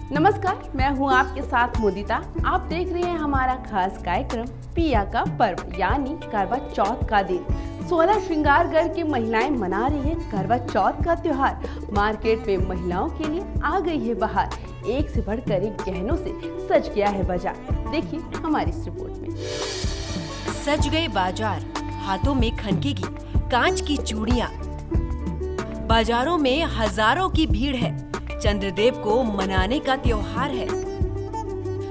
नमस्कार, मैं हूं आपके साथ मुदिता। आप देख रहे हैं हमारा खास कार्यक्रम पिया का पर्व यानी करवा चौथ का दिन। 16 श्रृंगार करके महिलाएं मना रही है करवा चौथ का त्योहार। मार्केट में महिलाओं के लिए आ गई है बहार। एक से बढ़कर एक गहनों से सज गया है बाजार। देखिए हमारी इस रिपोर्ट में। सज गए बाजार, हाथों में खनकेगी कांच की चूड़ियां। बाजारों में हजारों की भीड़ है, चंद्रदेव को मनाने का त्योहार है।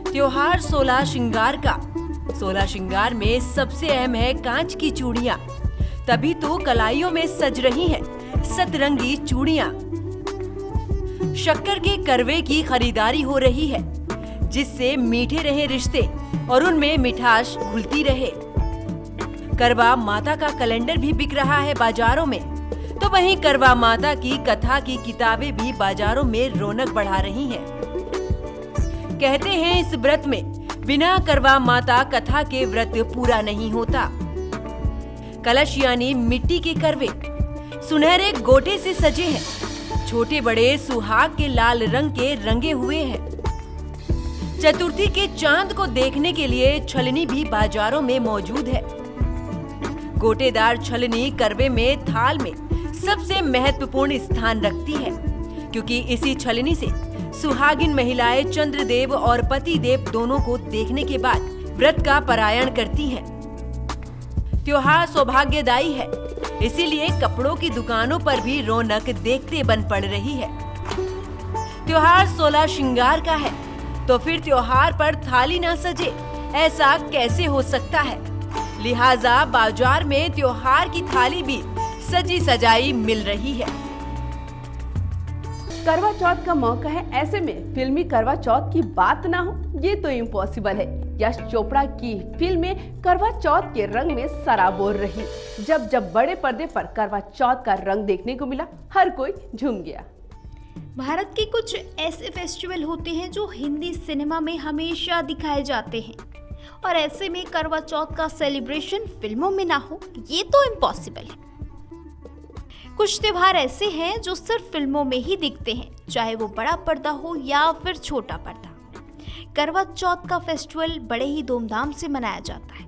त्योहार 16 श्रृंगार का। 16 श्रृंगार में सबसे अहम है कांच की चूड़ियां। तभी तो कलाइयों में सज रही हैं सतरंगी चूड़ियां। शक्कर के करवे की खरीदारी हो रही है, जिससे मीठे रहे रिश्ते और उनमें मिठास घुलती रहे। करवा माता का कैलेंडर भी बिक रहा है बाजारों में, तो वहीं करवा माता की कथा की किताबें भी बाजारों में रौनक बढ़ा रही हैं। कहते हैं इस व्रत में बिना करवा माता कथा के व्रत पूरा नहीं होता। कलश यानी मिट्टी के करवे सुनहरे गोटे से सजे हैं, छोटे बड़े सुहाग के लाल रंग के रंगे हुए हैं। चतुर्थी के चांद को देखने के लिए छलनी भी बाजारों में मौजूद है। गोटेदार छलनी करवे में थाल में सबसे महत्वपूर्ण स्थान रखती है, क्योंकि इसी छलनी से सुहागिन महिलाएं चंद्रदेव और पतिदेव दोनों को देखने के बाद व्रत का पारायण करती हैं। त्योहार सौभाग्यदायी है, इसीलिए कपड़ों की दुकानों पर भी रौनक देखते बन पड़ रही है। त्योहार 16 श्रृंगार का है, तो फिर त्योहार पर थाली ना सजे, ऐसा कैसे हो सकता है। लिहाजा बाजार में त्योहार की थाली भी सजी सजाई मिल रही है। करवा चौथ का मौका है, ऐसे में फिल्मी करवा चौथ की बात ना हो ये तो इम्पॉसिबल है। यश चोपड़ा की फिल्म में करवा चौथ के रंग में सराबोर रही। जब जब बड़े पर्दे पर करवा चौथ का रंग देखने को मिला, हर कोई झूम गया। भारत के कुछ ऐसे फेस्टिवल होते हैं जो हिंदी सिनेमा में हमेशा दिखाए जाते हैं, और ऐसे में करवा चौथ का सेलिब्रेशन फिल्मों में ना हो ये तो इम्पॉसिबल है। कुछ त्योहार ऐसे हैं जो सिर्फ फिल्मों में ही दिखते हैं, चाहे वो बड़ा पर्दा हो या फिर छोटा पर्दा। करवा चौथ का फेस्टिवल बड़े ही धूमधाम से मनाया जाता है।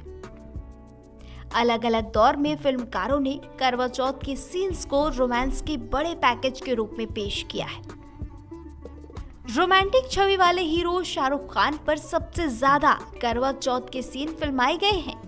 अलग अलग दौर में फिल्मकारों ने करवा चौथ के सीन्स को रोमांस के बड़े पैकेज के रूप में पेश किया है। रोमांटिक छवि वाले हीरो शाहरुख खान पर सबसे ज्यादा करवा चौथ के सीन फिल्माए गए हैं।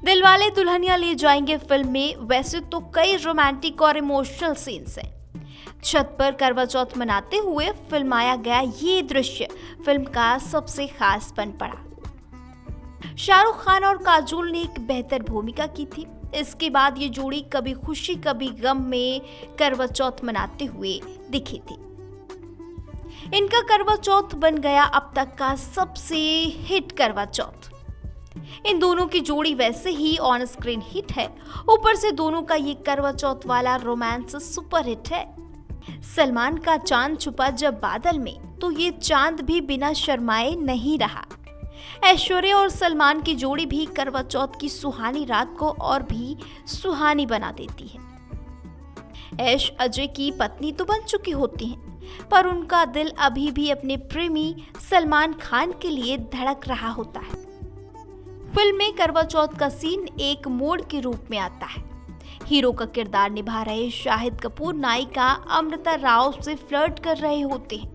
दिलवाले दुल्हनिया ले जाएंगे फिल्म में वैसे तो कई रोमांटिक और इमोशनल सीन्स हैं। छत पर करवा चौथ मनाते हुए फिल्माया गया ये दृश्य फिल्म का सबसे खास बन पड़ा। शाहरुख खान और काजोल ने एक बेहतर भूमिका की थी। इसके बाद ये जोड़ी कभी खुशी कभी गम में करवा चौथ मनाते हुए दिखी थी। इनका करवा चौथ बन गया अब तक का सबसे हिट करवा चौथ। इन दोनों की जोड़ी वैसे ही ऑन स्क्रीन हिट है, ऊपर से दोनों का ये करवा चौथ वाला रोमांस सुपर हिट है। सलमान का चांद छुपा जब बादल में, तो ये चांद भी बिना शर्माए नहीं रहा। ऐश्वर्या और सलमान की जोड़ी भी करवा चौथ की सुहानी रात को और भी सुहानी बना देती है। ऐश अजय की पत्नी तो बन चुकी होती हैं, पर उनका दिल अभी भी अपने प्रेमी सलमान खान के लिए धड़क रहा होता है। फिल्म में करवा चौथ का सीन एक मोड़ के रूप में आता है। हीरो का किरदार निभा रहे शाहिद कपूर नायिका अमृता राव से फ्लर्ट कर रहे होते हैं।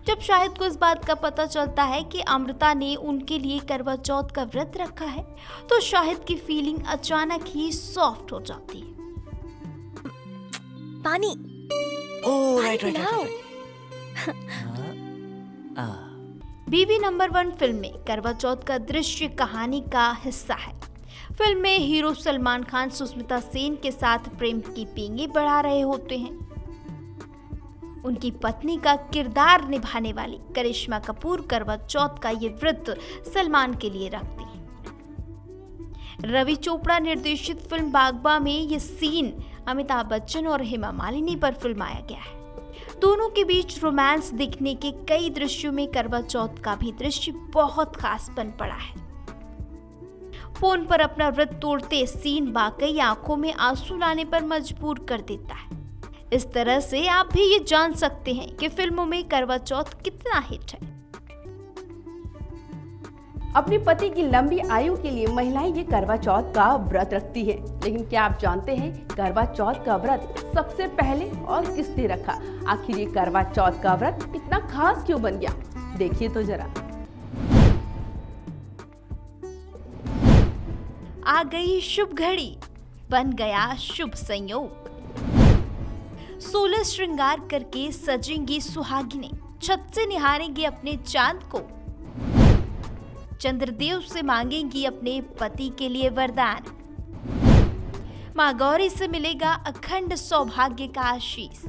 जब शाहिद को इस बात का पता चलता है कि अमृता ने उनके लिए करवा चौथ का व्रत रखा है, तो शाहिद की फीलिंग अचानक ही सॉफ्ट हो जाती है। पानी राइट बीवी नंबर 1 फिल्म में करवा चौथ का दृश्य कहानी का हिस्सा है। फिल्म में हीरो सलमान खान सुष्मिता सेन के साथ प्रेम की पींगे बढ़ा रहे होते हैं। उनकी पत्नी का किरदार निभाने वाली करिश्मा कपूर करवा चौथ का ये व्रत सलमान के लिए रखती हैं। रवि चोपड़ा निर्देशित फिल्म बागबा में ये सीन अमिताभ बच्चन और हेमा मालिनी पर फिल्माया गया है। दोनों के बीच रोमांस दिखने के कई दृश्यों में करवा चौथ का भी दृश्य बहुत खास बन पड़ा है। फोन पर अपना व्रत तोड़ते सीन वाकई आंखों में आंसू लाने पर मजबूर कर देता है। इस तरह से आप भी ये जान सकते हैं कि फिल्मों में करवा चौथ कितना हिट है। अपने पति की लंबी आयु के लिए महिलाएं ये करवा चौथ का व्रत रखती है। लेकिन क्या आप जानते हैं करवा चौथ का व्रत सबसे पहले और किसने रखा? आखिर ये करवा चौथ का व्रत इतना खास क्यों बन गया? देखिए तो जरा। आ गई शुभ घड़ी, बन गया शुभ संयोग। 16 श्रृंगार करके सजेंगी सुहागिनें, छत से निहारेंगी अपने चांद को, चंद्रदेव से मांगेंगी अपने पति के लिए वरदान। मां गौरी से मिलेगा अखंड सौभाग्य का आशीष।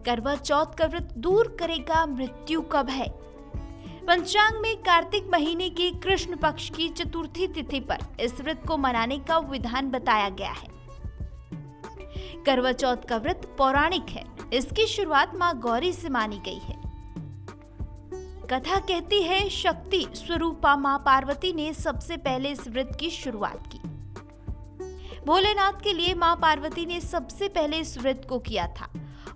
करवा चौथ का व्रत दूर करेगा मृत्यु का भय। पंचांग में कार्तिक महीने के कृष्ण पक्ष की चतुर्थी तिथि पर इस व्रत को मनाने का विधान बताया गया है। करवा चौथ का व्रत पौराणिक है। इसकी शुरुआत मां गौरी से मानी गई है। कथा कहती है शक्ति स्वरूपा मां पार्वती ने सबसे पहले इस व्रत की शुरुआत की। भोलेनाथ के लिए मां पार्वती ने सबसे पहले इस व्रत को किया था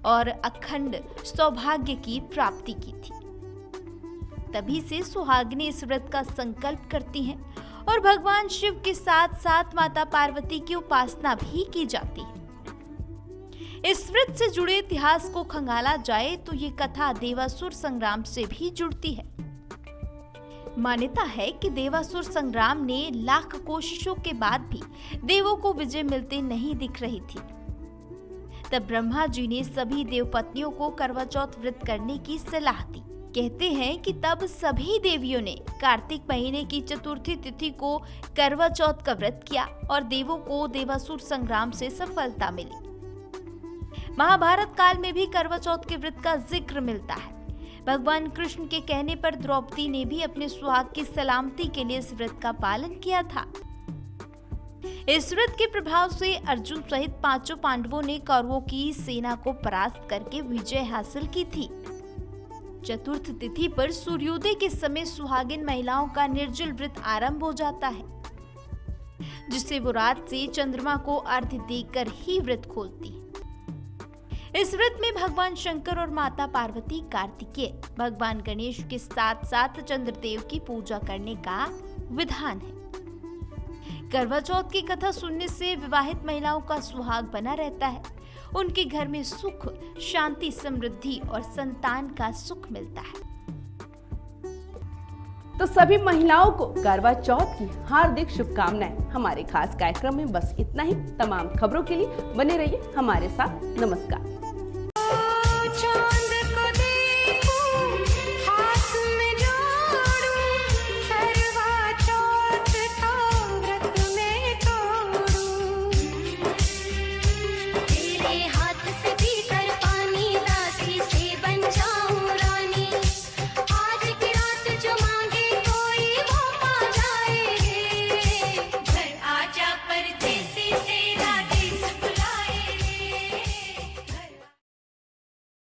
और अखंड सौभाग्य की प्राप्ति की थी। तभी से सुहागिनें इस व्रत का संकल्प करती हैं और भगवान शिव के साथ साथ माता पार्वती की उपासना भी की जाती है। इस व्रत से जुड़े इतिहास को खंगाला जाए तो ये कथा देवासुर संग्राम से भी जुड़ती है। मान्यता है कि देवासुर संग्राम ने लाख कोशिशों के बाद भी देवों को विजय मिलते नहीं दिख रही थी। तब ब्रह्मा जी ने सभी देवपत्नियों को करवा चौथ व्रत करने की सलाह दी। कहते हैं कि तब सभी देवियों ने कार्तिक महीने की चतुर्थी तिथि को करवा चौथ का व्रत किया और देवों को देवासुर संग्राम से सफलता मिली। महाभारत काल में भी करवा चौथ के व्रत का जिक्र मिलता है। भगवान कृष्ण के कहने पर द्रौपदी ने भी अपने सुहाग की सलामती के लिए इस व्रत का पालन किया था। इस व्रत के प्रभाव से अर्जुन सहित 5 पांडवों ने कौरवों की सेना को परास्त करके विजय हासिल की थी। चतुर्थ तिथि पर सूर्योदय के समय सुहागिन महिलाओं का निर्जल व्रत आरंभ हो जाता है, जिससे वो रात से चंद्रमा को अर्घ्य देकर ही व्रत खोलती है। इस व्रत में भगवान शंकर और माता पार्वती, कार्तिकेय, भगवान गणेश के साथ साथ चंद्रदेव की पूजा करने का विधान है। करवा चौथ की कथा सुनने से विवाहित महिलाओं का सुहाग बना रहता है। उनके घर में सुख, शांति, समृद्धि और संतान का सुख मिलता है। तो सभी महिलाओं को करवा चौथ की हार्दिक शुभकामनाएं। हमारे खास कार्यक्रम में बस इतना ही। तमाम खबरों के लिए बने रहिए हमारे साथ। नमस्कार।